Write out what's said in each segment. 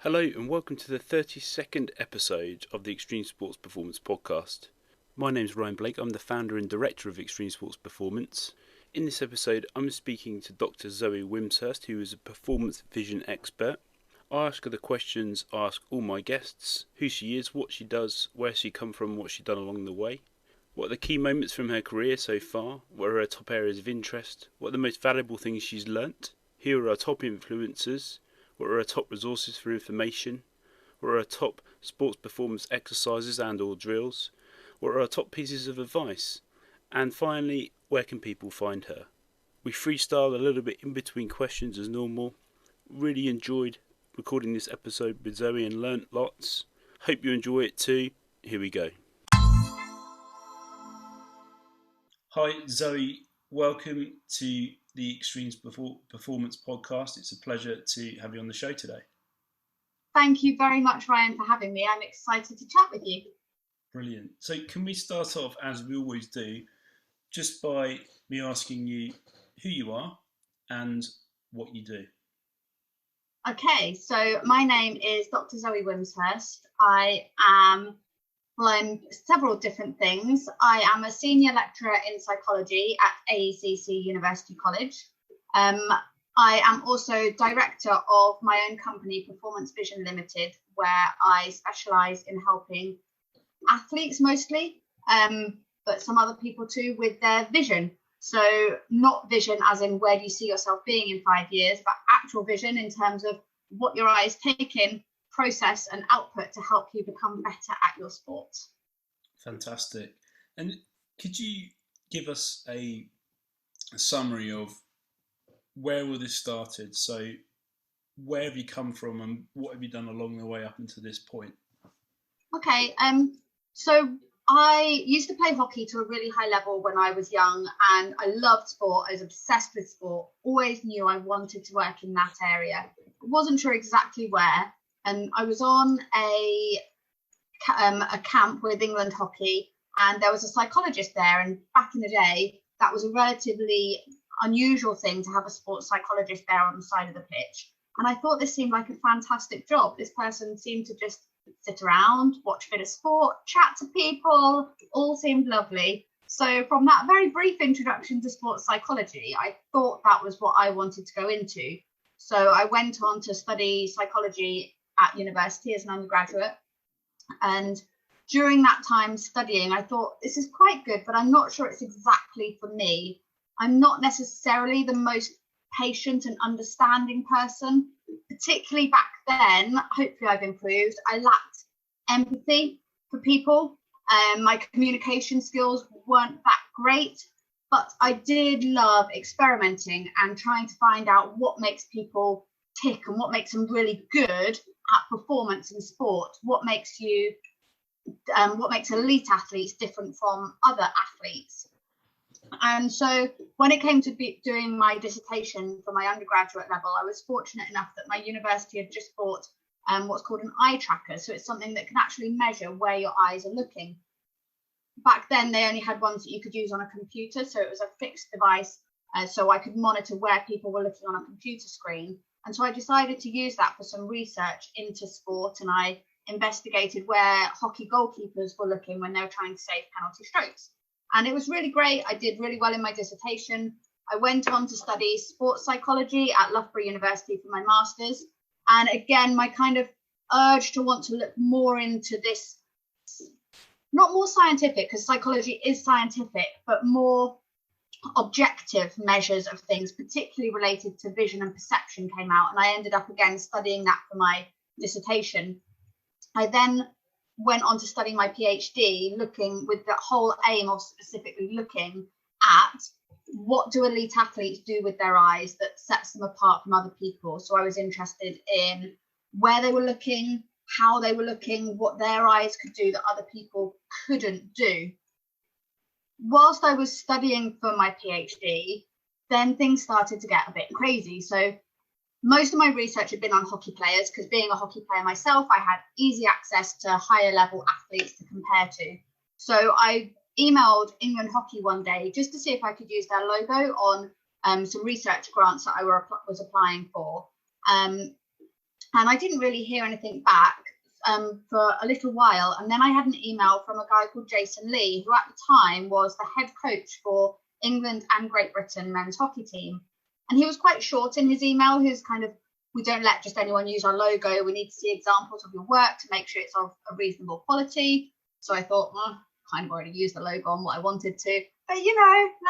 Hello and welcome to the 32nd episode of the Extreme Sports Performance Podcast. My name is Ryan Blake, I'm the founder and director of Extreme Sports Performance. In this episode I'm speaking to Dr Zoe Wimshurst, who is a performance vision expert. I ask her the questions I ask all my guests: who she is, what she does, where she come from, what she's done along the way. What are the key moments from her career so far? What are her top areas of interest? What are the most valuable things she's learnt? Who are her top influencers? What are her top resources for information? What are her top sports performance exercises and or drills? What are her top pieces of advice? And finally, where can people find her? We freestyle a little bit in between questions as normal. Really enjoyed recording this episode with Zoe and learnt lots. Hope you enjoy it too. Here we go. Hi Zoe, welcome to the Extremes Performance Podcast. It's a pleasure to have you on the show today. Thank you very much, Ryan, for having me. I'm excited to chat with you. Brilliant. So can we start off, as we always do, just by me asking you who you are and what you do? Okay, so my name is Dr Zoe Wimshurst. I'm several different things. I am a senior lecturer in psychology at AECC University College. I am also director of my own company, Performance Vision Limited, where I specialise in helping athletes mostly, but some other people too, with their vision. So not vision as in where do you see yourself being in 5 years, but actual vision in terms of what your eyes take in, process and output to help you become better at your sport. Fantastic. And could you give us a summary of where all this started? So where have you come from and what have you done along the way up until this point? Okay, so I used to play hockey to a really high level when I was young, and I loved sport. I was obsessed with sport, always knew I wanted to work in that area. Wasn't sure exactly where. And I was on a camp with England Hockey, and there was a psychologist there. And back in the day, that was a relatively unusual thing to have a sports psychologist there on the side of the pitch. And I thought this seemed like a fantastic job. This person seemed to just sit around, watch a bit of sport, chat to people, all seemed lovely. So from that very brief introduction to sports psychology, I thought that was what I wanted to go into. So I went on to study psychology at university as an undergraduate. And during that time studying, I thought this is quite good, but I'm not sure it's exactly for me. I'm not necessarily the most patient and understanding person, particularly back then. Hopefully I've improved. I lacked empathy for people. My communication skills weren't that great, but I did love experimenting and trying to find out what makes people tick and what makes them really good at performance in sport, what makes elite athletes different from other athletes. And so when it came to doing my dissertation for my undergraduate level, I was fortunate enough that my university had just bought what's called an eye tracker. So it's something that can actually measure where your eyes are looking. Back then, they only had ones that you could use on a computer. So it was a fixed device. So I could monitor where people were looking on a computer screen. And so I decided to use that for some research into sport. And I investigated where hockey goalkeepers were looking when they were trying to save penalty strokes. And it was really great. I did really well in my dissertation. I went on to study sports psychology at Loughborough University for my master's. And again, my kind of urge to want to look more into this, not more scientific, because psychology is scientific, but more objective measures of things, particularly related to vision and perception, came out. And I ended up again studying that for my dissertation. I then went on to study my PhD, looking with the whole aim of specifically looking at what do elite athletes do with their eyes that sets them apart from other people. So I was interested in where they were looking, how they were looking, what their eyes could do that other people couldn't do. Whilst I was studying for my PhD, then things started to get a bit crazy. So most of my research had been on hockey players, because being a hockey player myself, I had easy access to higher level athletes to compare to. So I emailed England Hockey one day just to see if I could use their logo on some research grants that I was applying for. And I didn't really hear anything back for a little while. And then I had an email from a guy called Jason Lee, who at the time was the head coach for England and Great Britain men's hockey team. And he was quite short in his email. He was kind of, we don't let just anyone use our logo. We need to see examples of your work to make sure it's of a reasonable quality. So I thought, kind of already used the logo on what I wanted to. But,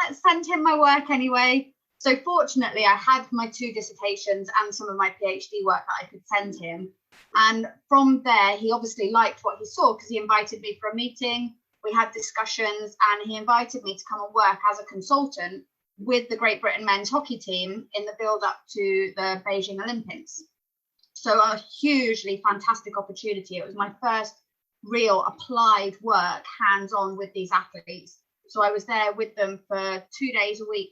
let's send him my work anyway. So fortunately, I had my 2 dissertations and some of my PhD work that I could send him. And from there, he obviously liked what he saw because he invited me for a meeting. We had discussions and he invited me to come and work as a consultant with the Great Britain men's hockey team in the build up to the Beijing Olympics. So a hugely fantastic opportunity. It was my first real applied work hands-on with these athletes. So I was there with them for 2 days a week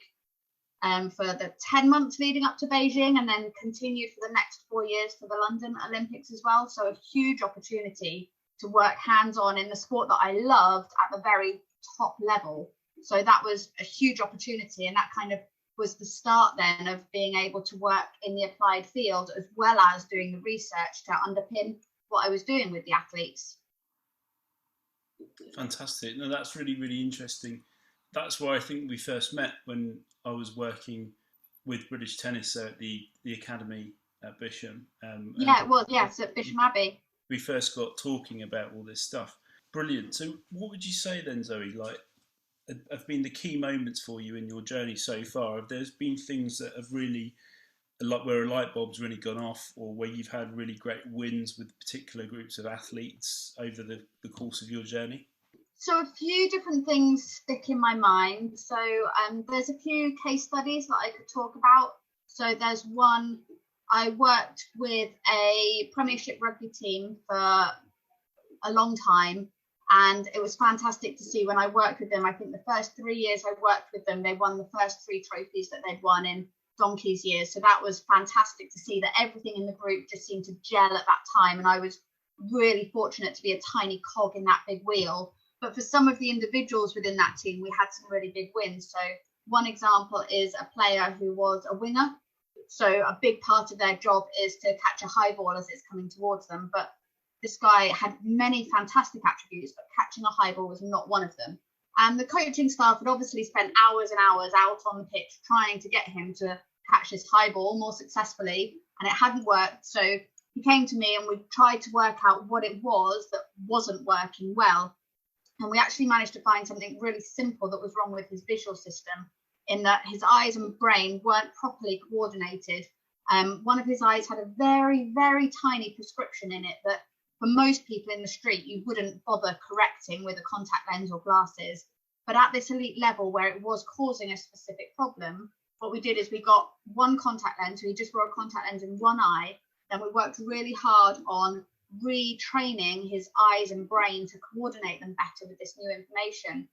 for the 10 months leading up to Beijing, and then continued for the next 4 years for the London Olympics as well. So a huge opportunity to work hands-on in the sport that I loved at the very top level. So that was a huge opportunity, and that kind of was the start then of being able to work in the applied field as well as doing the research to underpin what I was doing with the athletes. Fantastic. No, that's really, really interesting. That's why I think we first met, when I was working with British Tennis at the academy at Bisham. Yeah, it was, yes, at Bisham Abbey. We first got talking about all this stuff. Brilliant. So what would you say then, Zoe, have been the key moments for you in your journey so far? Have there been things that have really, like where a light bulb's really gone off, or where you've had really great wins with particular groups of athletes over the course of your journey? So a few different things stick in my mind. So there's a few case studies that I could talk about. So there's one, I worked with a Premiership rugby team for a long time, and it was fantastic to see when I worked with them. I think the first 3 years I worked with them, they won the first 3 trophies that they'd won in donkey's years. So that was fantastic to see that everything in the group just seemed to gel at that time. And I was really fortunate to be a tiny cog in that big wheel. But for some of the individuals within that team, we had some really big wins. So one example is a player who was a winger. So a big part of their job is to catch a high ball as it's coming towards them. But this guy had many fantastic attributes, but catching a high ball was not one of them. And the coaching staff had obviously spent hours and hours out on the pitch trying to get him to catch this high ball more successfully, and it hadn't worked. So he came to me and we tried to work out what it was that wasn't working well. And we actually managed to find something really simple that was wrong with his visual system, in that his eyes and brain weren't properly coordinated. One of his eyes had a very, very tiny prescription in it that for most people in the street, you wouldn't bother correcting with a contact lens or glasses. But at this elite level where it was causing a specific problem, what we did is we got one contact lens. We just wore a contact lens in one eye. Then we worked really hard on retraining his eyes and brain to coordinate them better with this new information.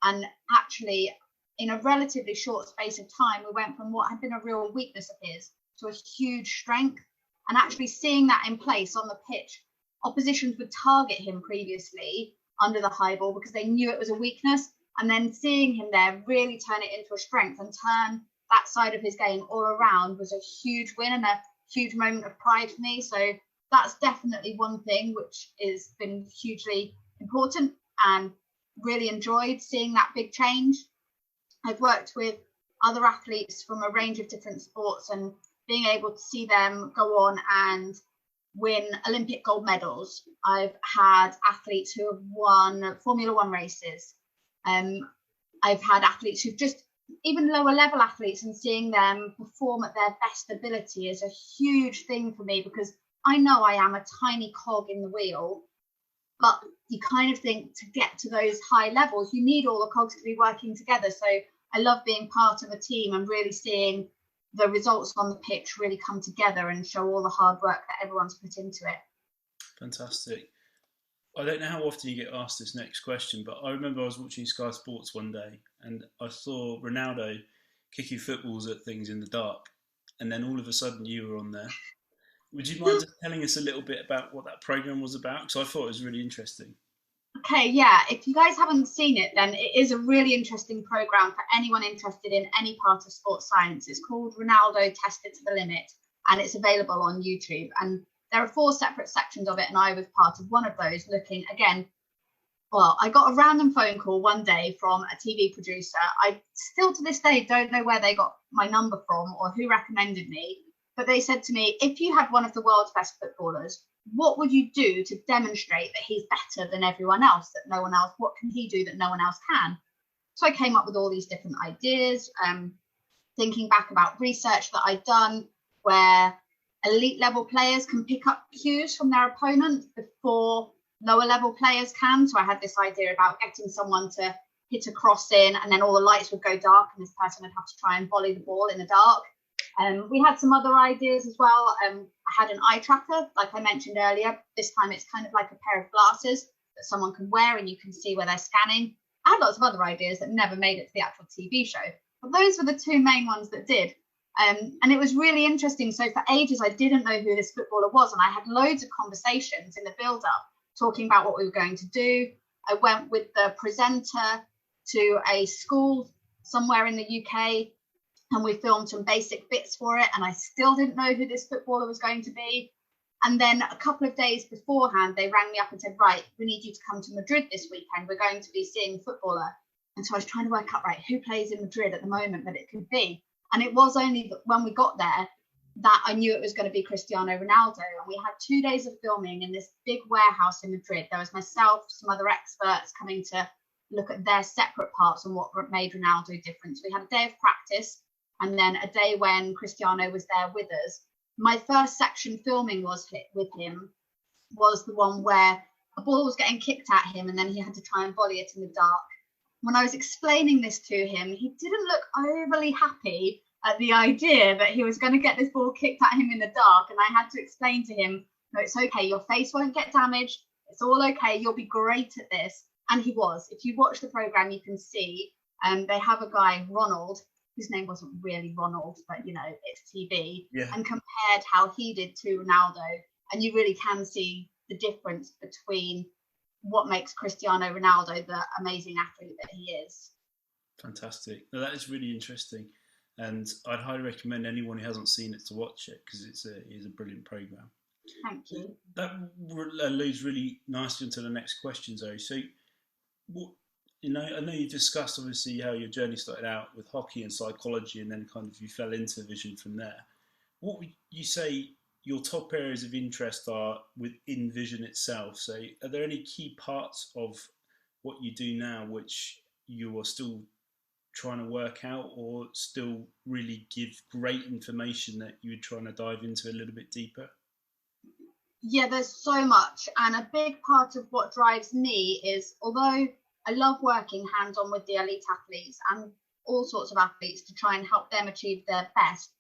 And actually, in a relatively short space of time, we went from what had been a real weakness of his to a huge strength. And actually seeing that in place on the pitch, oppositions would target him previously under the high ball because they knew it was a weakness. And then seeing him there really turn it into a strength and turn that side of his game all around was a huge win and a huge moment of pride for me. So that's definitely one thing which has been hugely important and really enjoyed seeing that big change. I've worked with other athletes from a range of different sports and being able to see them go on and win Olympic gold medals. I've had athletes who have won Formula One races. I've had athletes who've just, even lower level athletes, and seeing them perform at their best ability is a huge thing for me, because I know I am a tiny cog in the wheel, but you kind of think to get to those high levels, you need all the cogs to be working together. So I love being part of a team and really seeing the results on the pitch really come together and show all the hard work that everyone's put into it. Fantastic. I don't know how often you get asked this next question, but I remember I was watching Sky Sports one day and I saw Ronaldo kicking footballs at things in the dark, and then all of a sudden you were on there. Would you mind just telling us a little bit about what that programme was about? Because I thought it was really interesting. Okay, yeah. If you guys haven't seen it, then it is a really interesting programme for anyone interested in any part of sports science. It's called Ronaldo Tested to the Limit, and it's available on YouTube. And there are 4 separate sections of it, and I was part of one of those, looking again. Well, I got a random phone call one day from a TV producer. I still to this day don't know where they got my number from or who recommended me, but they said to me, if you had one of the world's best footballers, what would you do to demonstrate that he's better than everyone else, that no one else, what can he do that no one else can? So I came up with all these different ideas, thinking back about research that I'd done where elite level players can pick up cues from their opponent before lower level players can. So I had this idea about getting someone to hit a cross in, and then all the lights would go dark and this person would have to try and volley the ball in the dark. We had some other ideas as well. I had an eye tracker, like I mentioned earlier. This time it's kind of like a pair of glasses that someone can wear and you can see where they're scanning. I had lots of other ideas that never made it to the actual TV show, but those were the 2 main ones that did. And it was really interesting. So for ages, I didn't know who this footballer was, and I had loads of conversations in the build-up talking about what we were going to do. I went with the presenter to a school somewhere in the UK, and we filmed some basic bits for it, and I still didn't know who this footballer was going to be. And then a couple of days beforehand, they rang me up and said, right, we need you to come to Madrid this weekend. We're going to be seeing a footballer. And so I was trying to work out, right, who plays in Madrid at the moment that it could be. And it was only that when we got there that I knew it was going to be Cristiano Ronaldo. And we had 2 days of filming in this big warehouse in Madrid. There was myself, some other experts coming to look at their separate parts and what made Ronaldo different. So we had a day of practice and then a day when Cristiano was there with us. My first section filming with him was the one where a ball was getting kicked at him and then he had to try and volley it in the dark. When I was explaining this to him, he didn't look overly happy at the idea that he was going to get this ball kicked at him in the dark. And I had to explain to him, no, it's okay. Your face won't get damaged. It's all okay. You'll be great at this. And he was. If you watch the program, you can see they have a guy, Ronald, whose name wasn't really Ronald, but, you know, it's TV, and compared how he did to Ronaldo. And you really can see the difference between what makes Cristiano Ronaldo the amazing athlete that he is. Fantastic. Now, that is really interesting. And I'd highly recommend anyone who hasn't seen it to watch it, because it is a brilliant programme. Thank you. That leads really nicely into the next question, Zoe. So, I know you discussed obviously how your journey started out with hockey and psychology, and then kind of you fell into vision from there. What would you say your top areas of interest are within vision itself? So, are there any key parts of what you do now which you are still trying to work out, or still really give great information that you're trying to dive into a little bit deeper? Yeah, there's so much. And a big part of what drives me is, although I love working hands-on with the elite athletes and all sorts of athletes to try and help them achieve their best,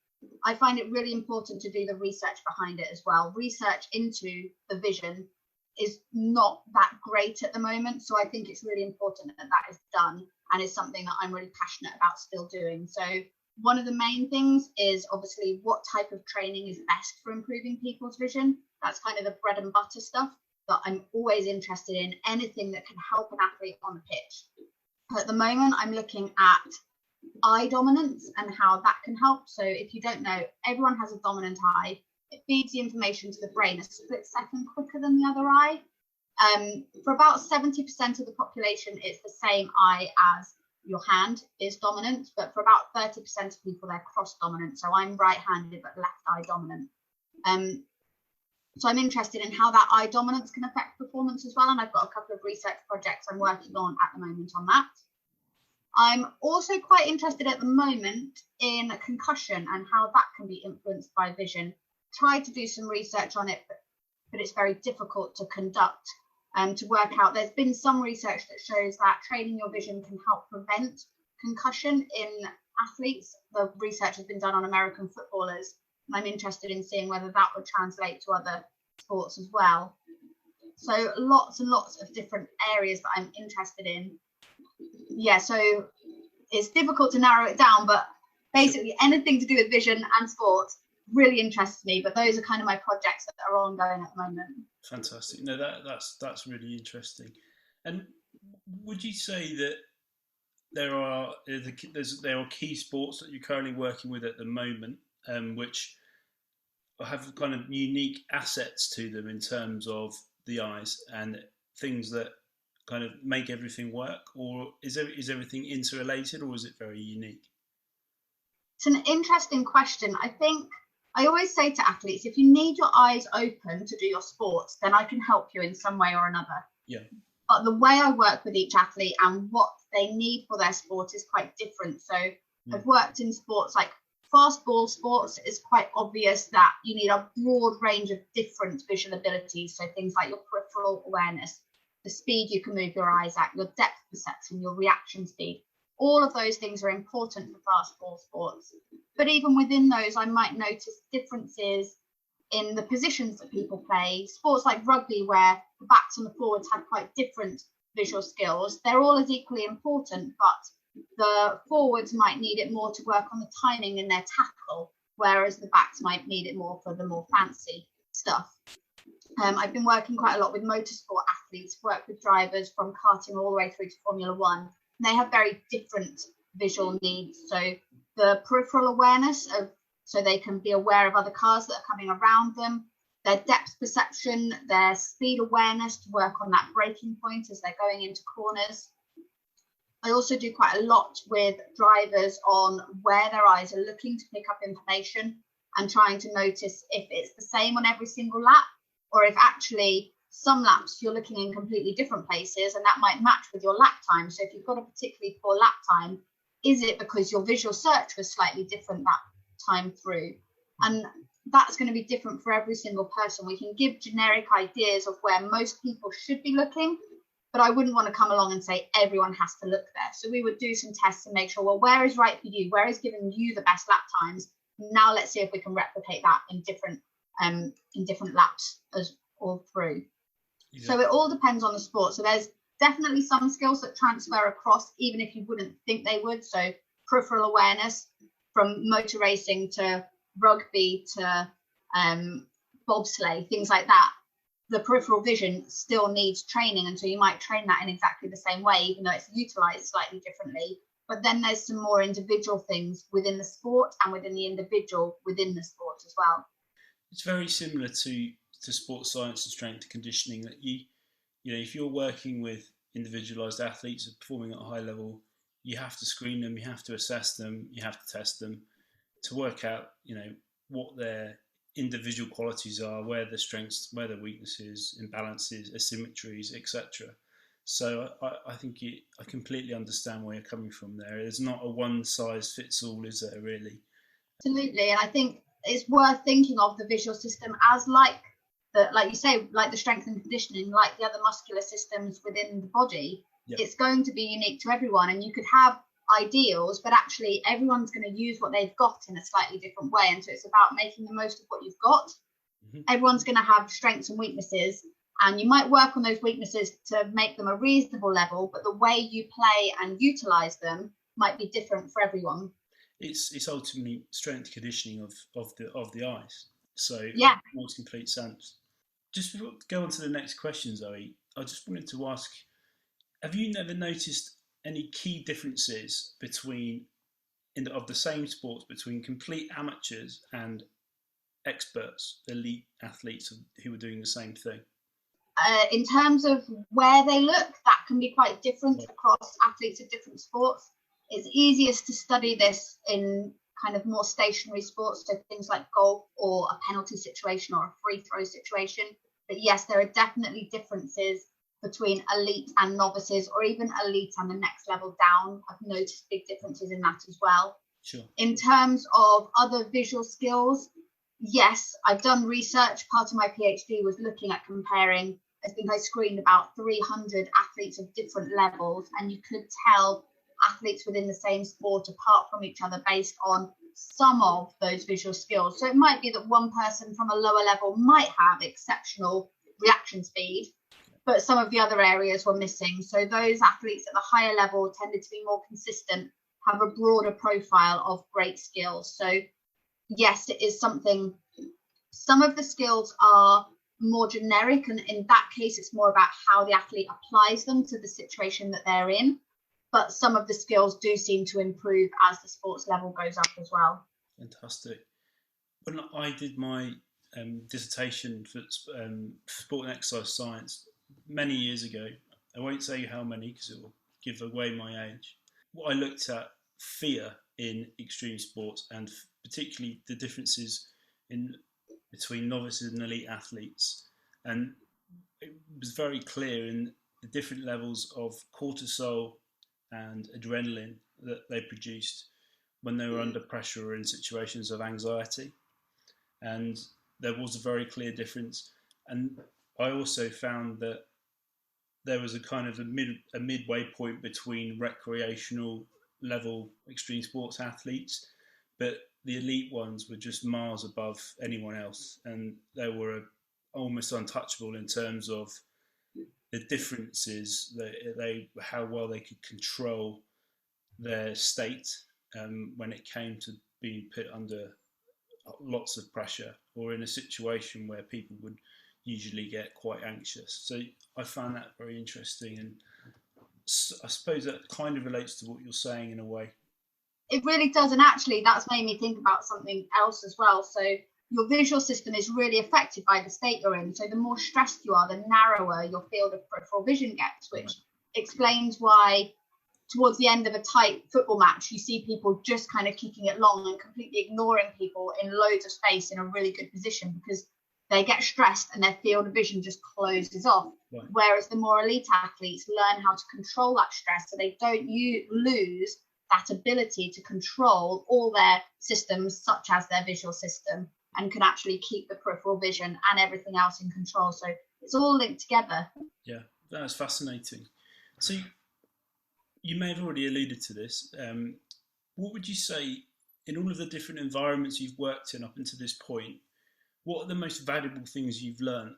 I find it really important to do the research behind it as well. Research into the vision is not that great at the moment. So I think it's really important that that is done, and is something that I'm really passionate about still doing. So one of the main things is obviously what type of training is best for improving people's vision. That's kind of the bread and butter stuff that I'm always interested in, anything that can help an athlete on the pitch. At the moment, I'm looking at eye dominance and how that can help. So if you don't know, everyone has a dominant eye. It feeds the information to the brain a split second quicker than the other eye. For about 70% of the population, it's the same eye as your hand is dominant, but for about 30% of people, they're cross dominant. So I'm right-handed, but left eye dominant. So I'm interested in how that eye dominance can affect performance as well. And I've got a couple of research projects I'm working on at the moment on that. I'm also quite interested at the moment in concussion and how that can be influenced by vision. Tried to do some research on it, but it's very difficult to conduct and to work out. There's been some research that shows that training your vision can help prevent concussion in athletes. The research has been done on American footballers, and I'm interested in seeing whether that would translate to other sports as well. So lots and lots of different areas that I'm interested in. Yeah, so it's difficult to narrow it down, but basically anything to do with vision and sport really interests me. But those are kind of my projects that are ongoing at the moment. Fantastic. No, that's really interesting. And would you say that there are key sports that you're currently working with at the moment, which have kind of unique assets to them in terms of the eyes and things that kind of make everything work, or is everything interrelated, or is it very unique? It's an interesting question. I think I always say to athletes, if you need your eyes open to do your sports, then I can help you in some way or another. Yeah. But the way I work with each athlete and what they need for their sport is quite different. So I've worked in sports like fast ball sports. It's quite obvious that you need a broad range of different visual abilities. So things like your peripheral awareness, the speed you can move your eyes at, your depth perception, your reaction speed. All of those things are important for fast ball sports. But even within those, I might notice differences in the positions that people play. Sports like rugby, where the backs and the forwards have quite different visual skills, they're all as equally important, but the forwards might need it more to work on the timing in their tackle, whereas the backs might need it more for the more fancy stuff. I've been working quite a lot with motorsport athletes, work with drivers from karting all the way through to Formula One. And they have very different visual needs. So the peripheral awareness of, so they can be aware of other cars that are coming around them, their depth perception, their speed awareness to work on that braking point as they're going into corners. I also do quite a lot with drivers on where their eyes are looking to pick up information and trying to notice if it's the same on every single lap, or if actually some laps you're looking in completely different places and that might match with your lap time. So if you've got a particularly poor lap time, is it because your visual search was slightly different that time through? And that's going to be different for every single person. We can give generic ideas of where most people should be looking, but I wouldn't want to come along and say everyone has to look there. So we would do some tests and make sure, well, where is right for you? Where is giving you the best lap times? Now let's see if we can replicate that in different laps as all through. Yeah. So it all depends on the sport. So there's definitely some skills that transfer across, even if you wouldn't think they would. So peripheral awareness, from motor racing to rugby to bobsleigh, things like that. The peripheral vision still needs training, and so you might train that in exactly the same way, even though it's utilized slightly differently. But then there's some more individual things within the sport and within the individual within the sport as well. It's very similar to sports science and strength and conditioning, that you know, if you're working with individualized athletes performing at a high level, you have to screen them, you have to assess them, you have to test them to work out, you know, what their individual qualities are, where their strengths, where their weaknesses, imbalances, asymmetries, etc. So I think I completely understand where you're coming from there. There's not a one size fits all, is there, really? Absolutely. And I think it's worth thinking of the visual system as like you say, like the strength and conditioning, like the other muscular systems within the body. Yep. It's going to be unique to everyone, and you could have ideals, but actually everyone's going to use what they've got in a slightly different way. And so it's about making the most of what you've got. Mm-hmm. Everyone's going to have strengths and weaknesses, and you might work on those weaknesses to make them a reasonable level, but the way you play and utilize them might be different for everyone. It's ultimately strength conditioning of the eyes. So yeah, it makes complete sense. Just before we go on to the next question, Zoe, I just wanted to ask, have you never noticed any key differences of the same sports between complete amateurs and experts, elite athletes who are doing the same thing? In terms of where they look, that can be quite different across athletes of different sports. It's easiest to study this in kind of more stationary sports, so things like golf or a penalty situation or a free throw situation. But yes, there are definitely differences between elite and novices, or even elite and the next level down. I've noticed big differences in that as well. Sure. In terms of other visual skills, yes, I've done research. Part of my PhD was looking at comparing, I think I screened about 300 athletes of different levels, and you could tell athletes within the same sport apart from each other based on some of those visual skills. So it might be that one person from a lower level might have exceptional reaction speed, but some of the other areas were missing. So those athletes at the higher level tended to be more consistent, have a broader profile of great skills. So yes, it is something. Some of the skills are more generic, and in that case, it's more about how the athlete applies them to the situation that they're in. But some of the skills do seem to improve as the sports level goes up as well. Fantastic. When I did my dissertation for sport and exercise science many years ago. I won't say how many because it will give away my age. What I looked at fear in extreme sports, and particularly the differences in between novices and elite athletes, and it was very clear in the different levels of cortisol and adrenaline that they produced when they were under pressure or in situations of anxiety. And there was a very clear difference. And I also found that there was a kind of a midway point between recreational level extreme sports athletes, but the elite ones were just miles above anyone else, and they were almost untouchable in terms of the differences that how well they could control their state when it came to being put under lots of pressure or in a situation where people would usually get quite anxious. So I found that very interesting, and I suppose that kind of relates to what you're saying in a way. It really does, and actually that's made me think about something else as well. So your visual system is really affected by the state you're in. So the more stressed you are, the narrower your field of peripheral vision gets, which explains why towards the end of a tight football match, you see people just kind of kicking it long and completely ignoring people in loads of space in a really good position because they get stressed and their field of vision just closes off. Right. Whereas the more elite athletes learn how to control that stress so they don't lose that ability to control all their systems, such as their visual system, and can actually keep the peripheral vision and everything else in control. So it's all linked together. Yeah, that's fascinating. So you may have already alluded to this. What would you say, in all of the different environments you've worked in up until this point, what are the most valuable things you've learned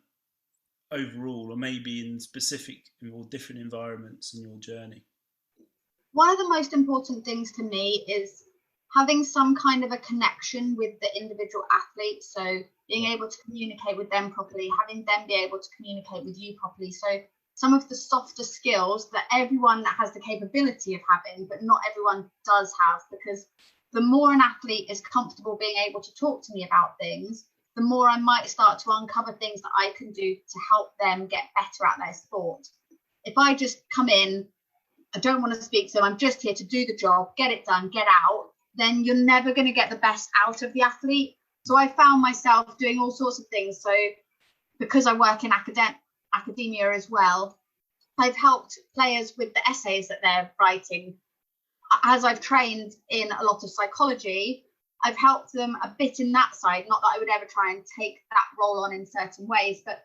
overall, or maybe in specific or different environments in your journey? One of the most important things to me is having some kind of a connection with the individual athletes. So being able to communicate with them properly, having them be able to communicate with you properly. So some of the softer skills that everyone that has the capability of having, but not everyone does have, because the more an athlete is comfortable being able to talk to me about things, the more I might start to uncover things that I can do to help them get better at their sport. If I just come in, I don't want to speak to them, I'm just here to do the job, get it done, get out, then you're never going to get the best out of the athlete. So I found myself doing all sorts of things. So because I work in academia as well, I've helped players with the essays that they're writing. As I've trained in a lot of psychology, I've helped them a bit in that side. Not that I would ever try and take that role on in certain ways, but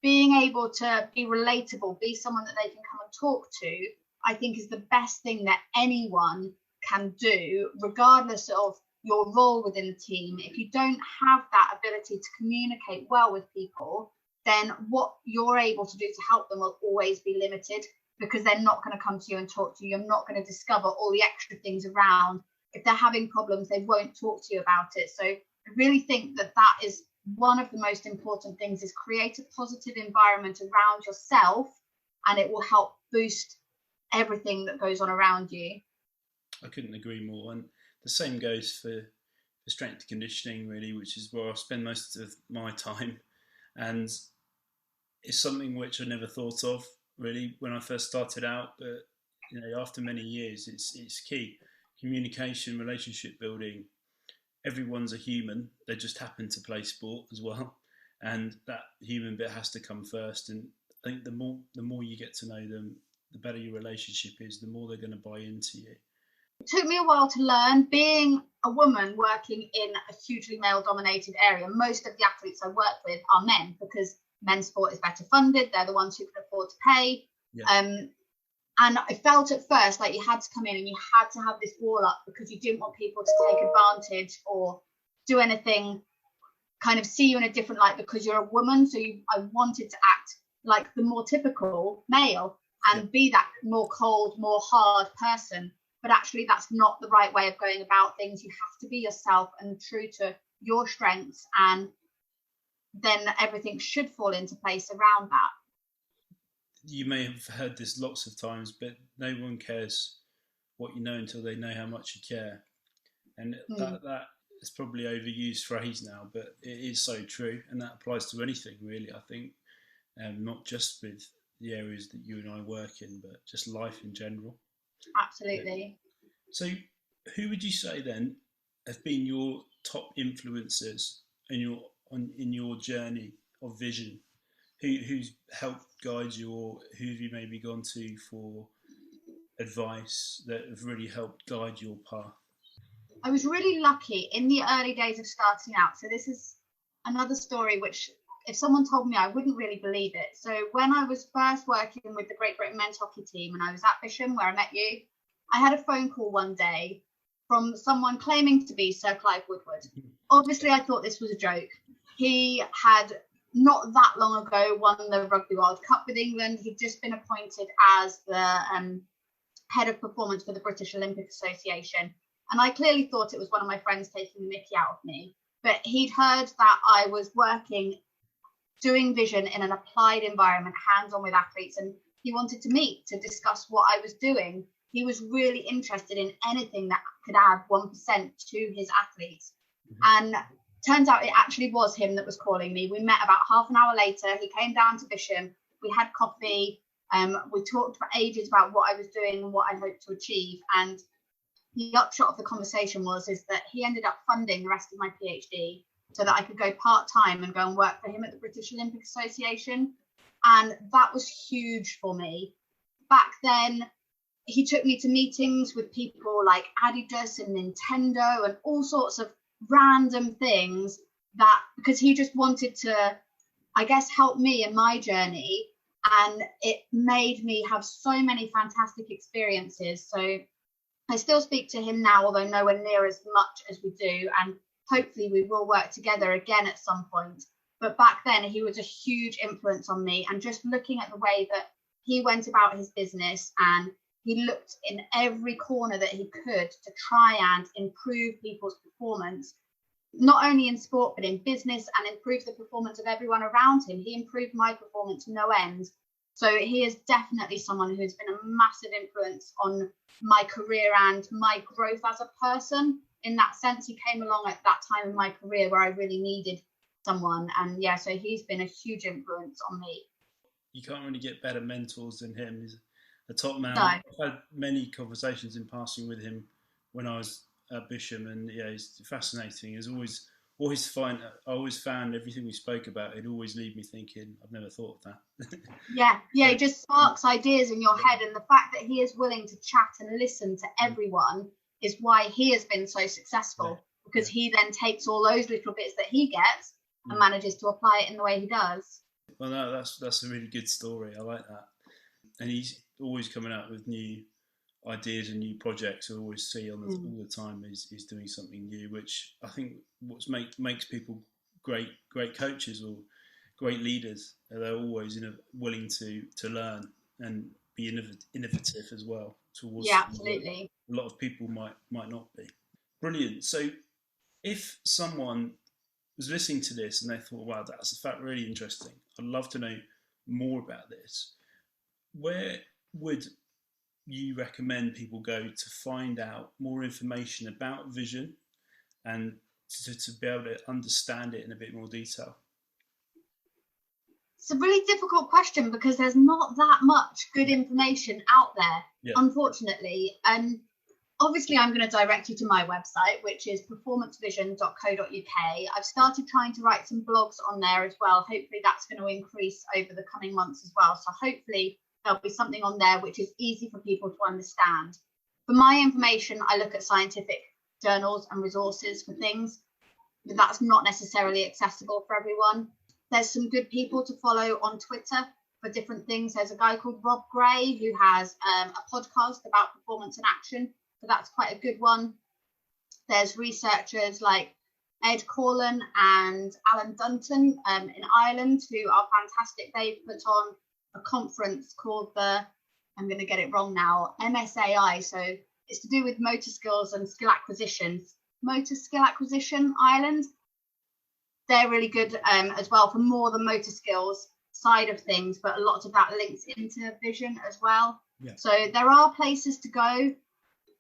being able to be relatable, be someone that they can come and talk to, I think is the best thing that anyone can do, regardless of your role within the team. If you don't have that ability to communicate well with people, then what you're able to do to help them will always be limited, because they're not going to come to you and talk to you. You're not going to discover all the extra things around. If they're having problems, they won't talk to you about it. So I really think that that is one of the most important things, is create a positive environment around yourself, and it will help boost everything that goes on around you. I couldn't agree more. And the same goes for strength and conditioning, really, which is where I spend most of my time. And it's something which I never thought of really when I first started out, but after many years, it's key. Communication, relationship building. Everyone's a human. They just happen to play sport as well, and that human bit has to come first. And I think the more you get to know them, the better your relationship is. The more they're going to buy into you. It took me a while to learn. Being a woman working in a hugely male-dominated area, most of the athletes I work with are men, because men's sport is better funded. They're the ones who can afford to pay. Yeah. And I felt at first like you had to come in and you had to have this wall up, because you didn't want people to take advantage or do anything, kind of see you in a different light because you're a woman. So I wanted to act like the more typical male and be that more cold, more hard person. But actually, that's not the right way of going about things. You have to be yourself and true to your strengths, and then everything should fall into place around that. You may have heard this lots of times, but no one cares what you know until they know how much you care. And that it's probably overused phrase now, but it is so true, and that applies to anything really. I think, not just with the areas that you and I work in, but just life in general. Absolutely. So, who would you say then have been your top influences in your journey of vision? Who's helped guide you, or who have you maybe gone to for advice that have really helped guide your path? I was really lucky in the early days of starting out. So this is another story which, if someone told me, I wouldn't really believe it. So when I was first working with the Great Britain men's hockey team, and I was at Bisham, where I met you, I had a phone call one day from someone claiming to be Sir Clive Woodward. Obviously, I thought this was a joke. He had not that long ago won the Rugby World Cup with England. He'd just been appointed as the head of performance for the British Olympic Association. And I clearly thought it was one of my friends taking the mickey out of me. But he'd heard that I was working, doing vision in an applied environment, hands-on with athletes, and he wanted to meet to discuss what I was doing. He was really interested in anything that could add 1% to his athletes. And turns out it actually was him that was calling me. We met about half an hour later. He came down to Bisham. We had coffee. We talked for ages about what I was doing and what I hoped to achieve. And the upshot of the conversation is that he ended up funding the rest of my PhD so that I could go part-time and go and work for him at the British Olympic Association. And that was huge for me. Back then, he took me to meetings with people like Adidas and Nintendo and all sorts of random things, that because he just wanted to, I guess, help me in my journey. And it made me have so many fantastic experiences. So I still speak to him now, although nowhere near as much as we do. And hopefully we will work together again at some point. But back then, he was a huge influence on me. And just looking at the way that he went about his business, and he looked in every corner that he could to try and improve people's performance, not only in sport, but in business, and improve the performance of everyone around him. He improved my performance to no end. So he is definitely someone who's been a massive influence on my career and my growth as a person. In that sense, he came along at that time in my career where I really needed someone. And yeah, so he's been a huge influence on me. You can't really get better mentors than him. He's a top man. No. I've had many conversations in passing with him when I was at Bisham, and yeah, he's fascinating. He's always I always found everything we spoke about, it always leave me thinking, I've never thought of that. Yeah, it just sparks ideas in your head, and the fact that he is willing to chat and listen to everyone is why he has been so successful, because he then takes all those little bits that he gets and manages to apply it in the way he does. Well, no, that's a really good story. I like that. And he's always coming out with new ideas and new projects. I always see all the time he's doing something new, which I think makes people great coaches or great leaders. They're always willing to learn and be innovative as well. Absolutely. A lot of people might not be. Brilliant. So if someone was listening to this and they thought, wow, that's in fact really interesting, I'd love to know more about this, where would you recommend people go to find out more information about vision and to be able to understand it in a bit more detail? It's a really difficult question because there's not that much good information out there, unfortunately. And obviously, I'm going to direct you to my website, which is performancevision.co.uk. I've started trying to write some blogs on there as well. Hopefully, that's going to increase over the coming months as well. So hopefully, there'll be something on there which is easy for people to understand. For my information, I look at scientific journals and resources for things, but that's not necessarily accessible for everyone. There's some good people to follow on Twitter for different things. There's a guy called Rob Gray who has a podcast about performance and action, so that's quite a good one. There's researchers like Ed Corlin and Alan Dunton in Ireland who are fantastic. They've put on a conference called I'm going to get it wrong now, MSAI. So it's to do with motor skills and skill acquisition. Motor Skill Acquisition Ireland. They're really good as well for more the motor skills side of things, but a lot of that links into vision as well. Yeah. So there are places to go,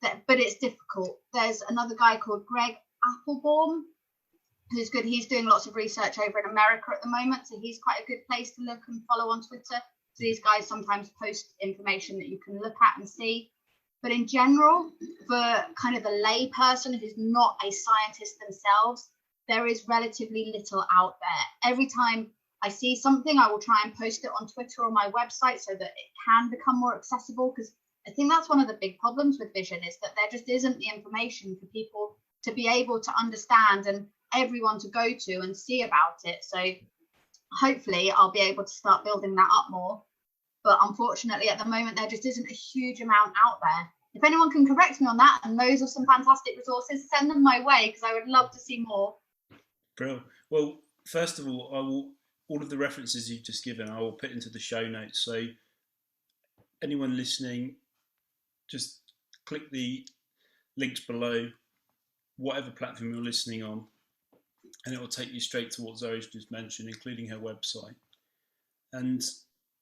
but it's difficult. There's another guy called Greg Applebaum, who's good. He's doing lots of research over in America at the moment, so he's quite a good place to look and follow on Twitter. So these guys sometimes post information that you can look at and see. But in general, for kind of the lay person who's not a scientist themselves, there is relatively little out there. Every time I see something, I will try and post it on Twitter or my website so that it can become more accessible, because I think that's one of the big problems with vision, is that there just isn't the information for people to be able to understand and everyone to go to and see about it. So hopefully I'll be able to start building that up more. But unfortunately, at the moment, there just isn't a huge amount out there. If anyone can correct me on that and knows of some fantastic resources, send them my way, because I would love to see more. Brilliant. Well, first of all, all of the references you've just given, I will put into the show notes. So anyone listening, just click the links below, whatever platform you're listening on, and it will take you straight to what Zoe's just mentioned, including her website. And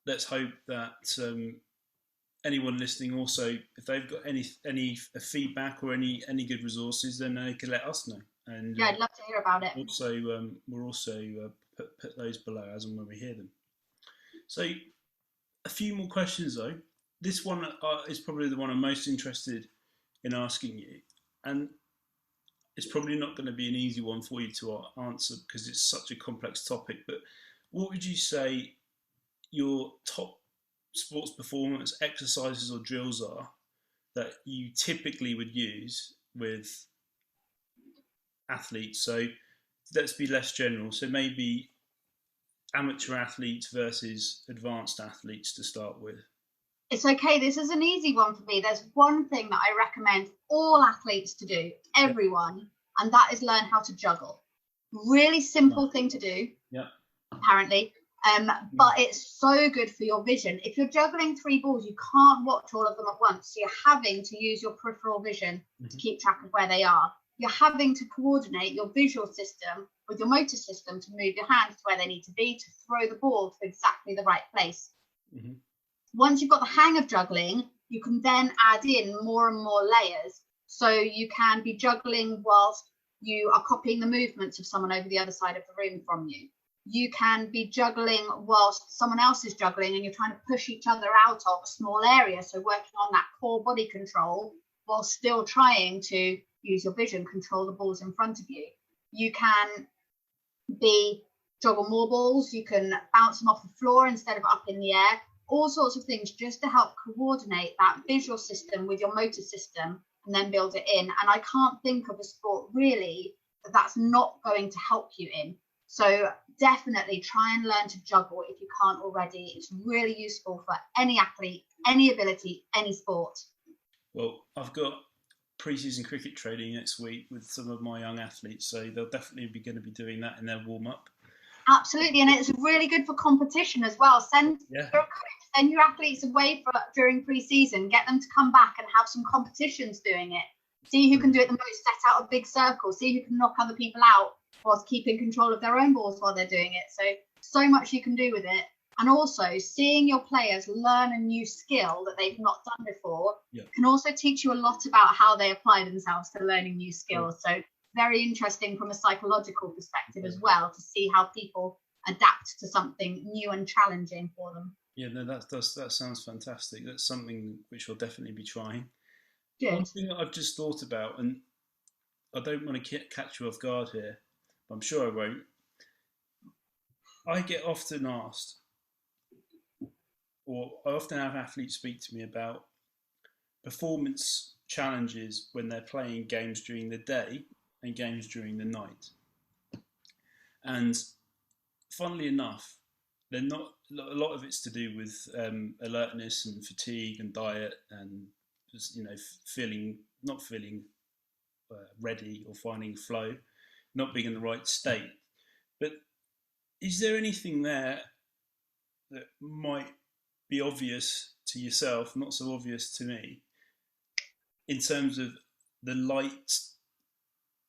let's hope that anyone listening also, if they've got any feedback or any good resources, then they can let us know. And yeah, I'd love to hear about it. Also, we'll also put those below as and when we hear them. So, a few more questions though. This one is probably the one I'm most interested in asking you, and it's probably not going to be an easy one for you to answer because it's such a complex topic. But what would you say your top sports performance exercises or drills are that you typically would use with athletes? So let's be less general. So maybe amateur athletes versus advanced athletes to start with. It's okay. This is an easy one for me. There's one thing that I recommend all athletes to do, everyone, and that is learn how to juggle. Really simple thing to do, apparently. But it's so good for your vision. If you're juggling 3 balls, you can't watch all of them at once. So you're having to use your peripheral vision to keep track of where they are. You're having to coordinate your visual system with your motor system to move your hands to where they need to be to throw the ball to exactly the right place. Mm-hmm. Once you've got the hang of juggling, you can then add in more and more layers. So you can be juggling whilst you are copying the movements of someone over the other side of the room from you. You can be juggling whilst someone else is juggling and you're trying to push each other out of a small area. So working on that core body control while still trying to use your vision, control the balls in front of you. You can juggle more balls. You can bounce them off the floor instead of up in the air. All sorts of things just to help coordinate that visual system with your motor system and then build it in. And I can't think of a sport really that's not going to help you in. So definitely try and learn to juggle if you can't already. It's really useful for any athlete, any ability, any sport. Well, I've got pre-season cricket training next week with some of my young athletes, so they'll definitely be going to be doing that in their warm-up. Absolutely, and it's really good for competition as well. Send your athletes away during pre-season, get them to come back and have some competitions doing it. See who can do it the most, set out a big circle, see who can knock other people out whilst keeping control of their own balls while they're doing it. So much you can do with it. And also seeing your players learn a new skill that they've not done before can also teach you a lot about how they apply themselves to learning new skills. So very interesting from a psychological perspective as well, to see how people adapt to something new and challenging for them. Yeah, no, that sounds fantastic. That's something which we'll definitely be trying. Good. One thing that I've just thought about, and I don't want to catch you off guard here, but I'm sure I won't. I get often asked, or I often have athletes speak to me about performance challenges when they're playing games during the day and games during the night. And funnily enough, they're not. A lot of it's to do with alertness and fatigue and diet and just, not feeling ready or finding flow, not being in the right state. But is there anything there that might be obvious to yourself, not so obvious to me, in terms of the light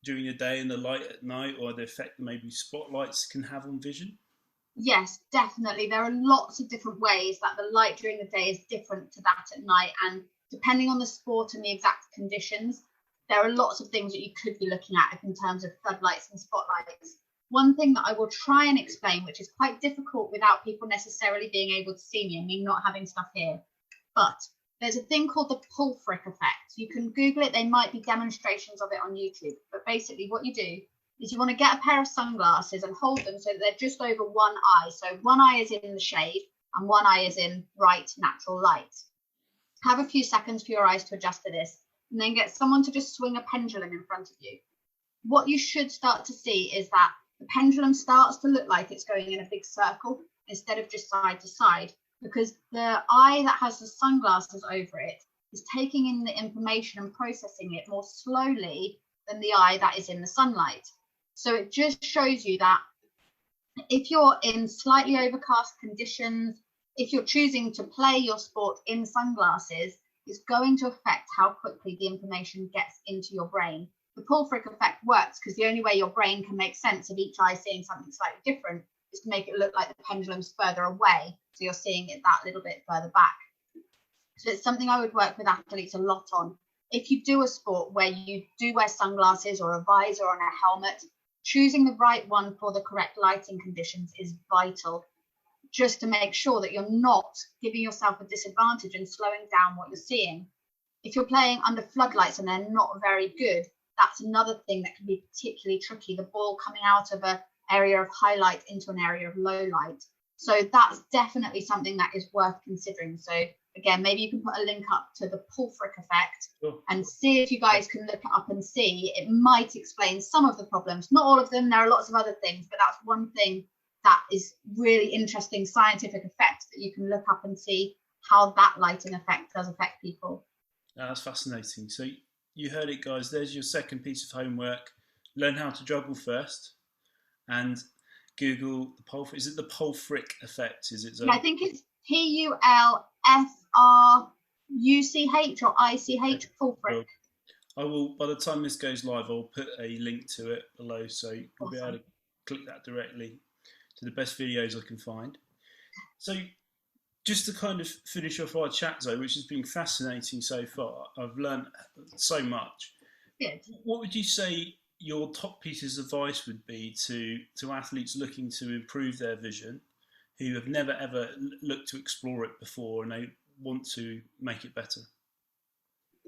during the day and the light at night, or the effect that maybe spotlights can have on vision? Yes, definitely. There are lots of different ways that the light during the day is different to that at night. And depending on the sport and the exact conditions, there are lots of things that you could be looking at in terms of floodlights and spotlights. One thing that I will try and explain, which is quite difficult without people necessarily being able to see me and me not having stuff here, but there's a thing called the Qriket effect. You can Google it. There might be demonstrations of it on YouTube. But basically what you do is you want to get a pair of sunglasses and hold them so that they're just over one eye. So one eye is in the shade and one eye is in bright natural light. Have a few seconds for your eyes to adjust to this, and then get someone to just swing a pendulum in front of you. What you should start to see is that the pendulum starts to look like it's going in a big circle instead of just side to side, because the eye that has the sunglasses over it is taking in the information and processing it more slowly than the eye that is in the sunlight. So it just shows you that if you're in slightly overcast conditions, if you're choosing to play your sport in sunglasses, it's going to affect how quickly the information gets into your brain. The Qriket effect works because the only way your brain can make sense of each eye seeing something slightly different is to make it look like the pendulum's further away, so you're seeing it that little bit further back. So it's something I would work with athletes a lot on. If you do a sport where you do wear sunglasses or a visor on a helmet, choosing the right one for the correct lighting conditions is vital, just to make sure that you're not giving yourself a disadvantage and slowing down what you're seeing. If you're playing under floodlights and they're not very good, that's another thing that can be particularly tricky, the ball coming out of an area of highlight into an area of low light. So that's definitely something that is worth considering. So again, maybe you can put a link up to the Qriket effect and see if you guys can look it up and see. It might explain some of the problems, not all of them. There are lots of other things, but that's one thing that is really interesting scientific effect that you can look up and see how that lighting effect does affect people. That's fascinating. So you heard it, guys. There's your second piece of homework. Learn how to juggle first, and Google the Qriket. Is it the Qriket effect? Is it? Zoe? Yeah, I think it's Pulfruch or ICH. Qriket. I will. By the time this goes live, I'll put a link to it below, so you'll be able to click that directly to the best videos I can find. So, just to kind of finish off our chat, Zoe, which has been fascinating so far, I've learned so much. Good. What would you say your top pieces of advice would be to athletes looking to improve their vision, who have never ever looked to explore it before and they want to make it better?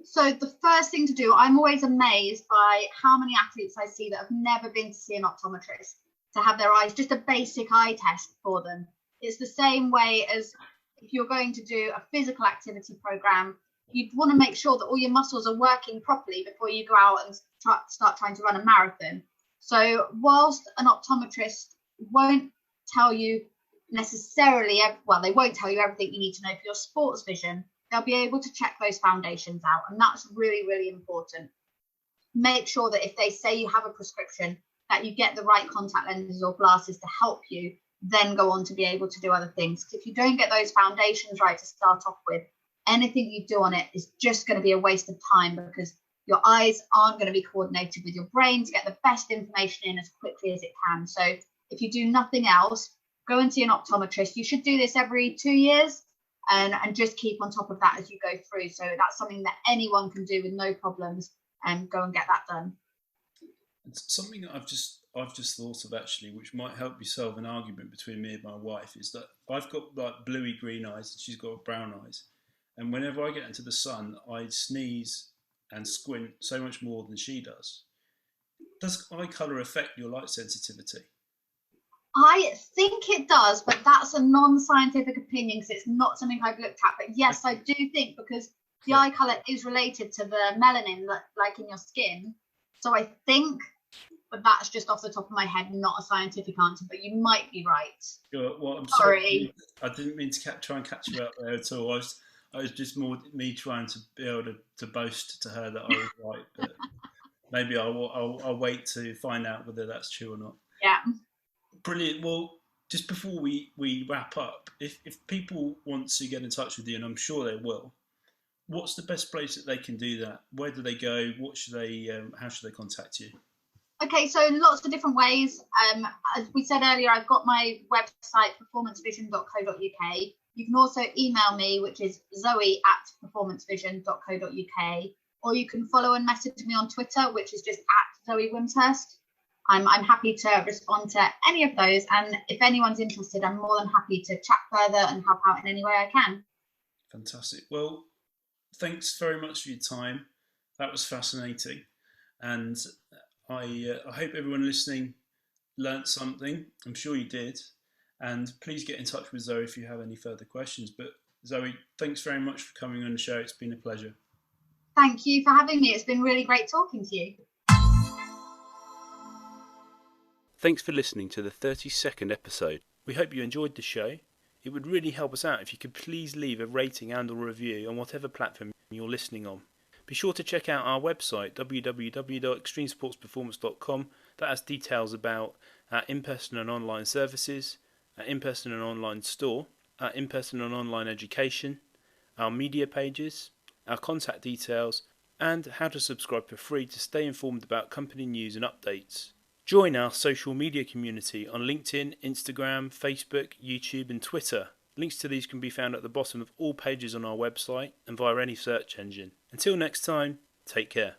So the first thing to do, I'm always amazed by how many athletes I see that have never been to see an optometrist to have their eyes, just a basic eye test for them. It's the same way as if you're going to do a physical activity program, you'd want to make sure that all your muscles are working properly before you go out and start trying to run a marathon. So whilst an optometrist won't tell you necessarily, well, they won't tell you everything you need to know for your sports vision, they'll be able to check those foundations out. And that's really, really important. Make sure that if they say you have a prescription, that you get the right contact lenses or glasses to help you, then go on to be able to do other things. Because if you don't get those foundations right to start off with, anything you do on it is just going to be a waste of time, because your eyes aren't going to be coordinated with your brain to get the best information in as quickly as it can. So if you do nothing else, go and see an optometrist. You should do this every 2 years and just keep on top of that as you go through. So that's something that anyone can do with no problems, and go and get that done. It's something that I've just thought of actually, which might help me solve an argument between me and my wife, is that I've got like bluey green eyes and she's got brown eyes, and whenever I get into the sun, I sneeze and squint so much more than she does. Does eye colour affect your light sensitivity? I think it does, but that's a non-scientific opinion because it's not something I've looked at. But yes, I do think, because the eye colour is related to the melanin, like in your skin. So I think, but that's just off the top of my head, not a scientific answer, but you might be right. Sure. Well, I'm sorry. I didn't mean to try and catch you out there at all. I was just more me trying to be able to boast to her that I was right. But maybe I'll wait to find out whether that's true or not. Yeah. Brilliant. Well, just before we wrap up, if people want to get in touch with you, and I'm sure they will, what's the best place that they can do that? Where do they go? What should they? How should they contact you? Okay, so lots of different ways. As we said earlier, I've got my website, performancevision.co.uk. You can also email me, which is zoe@performancevision.co.uk. or you can follow and message me on Twitter, which is just at Zoe Wimshurst. I'm happy to respond to any of those. And if anyone's interested, I'm more than happy to chat further and help out in any way I can. Fantastic. Well, thanks very much for your time. That was fascinating. And I hope everyone listening learnt something. I'm sure you did. And please get in touch with Zoe if you have any further questions. But Zoe, thanks very much for coming on the show. It's been a pleasure. Thank you for having me. It's been really great talking to you. Thanks for listening to the 32nd episode. We hope you enjoyed the show. It would really help us out if you could please leave a rating and or review on whatever platform you're listening on. Be sure to check out our website www.extremesportsperformance.com. That has details about our in-person and online services, our in-person and online store, our in-person and online education, our media pages, our contact details, and how to subscribe for free to stay informed about company news and updates. Join our social media community on LinkedIn, Instagram, Facebook, YouTube and Twitter. Links to these can be found at the bottom of all pages on our website and via any search engine. Until next time, take care.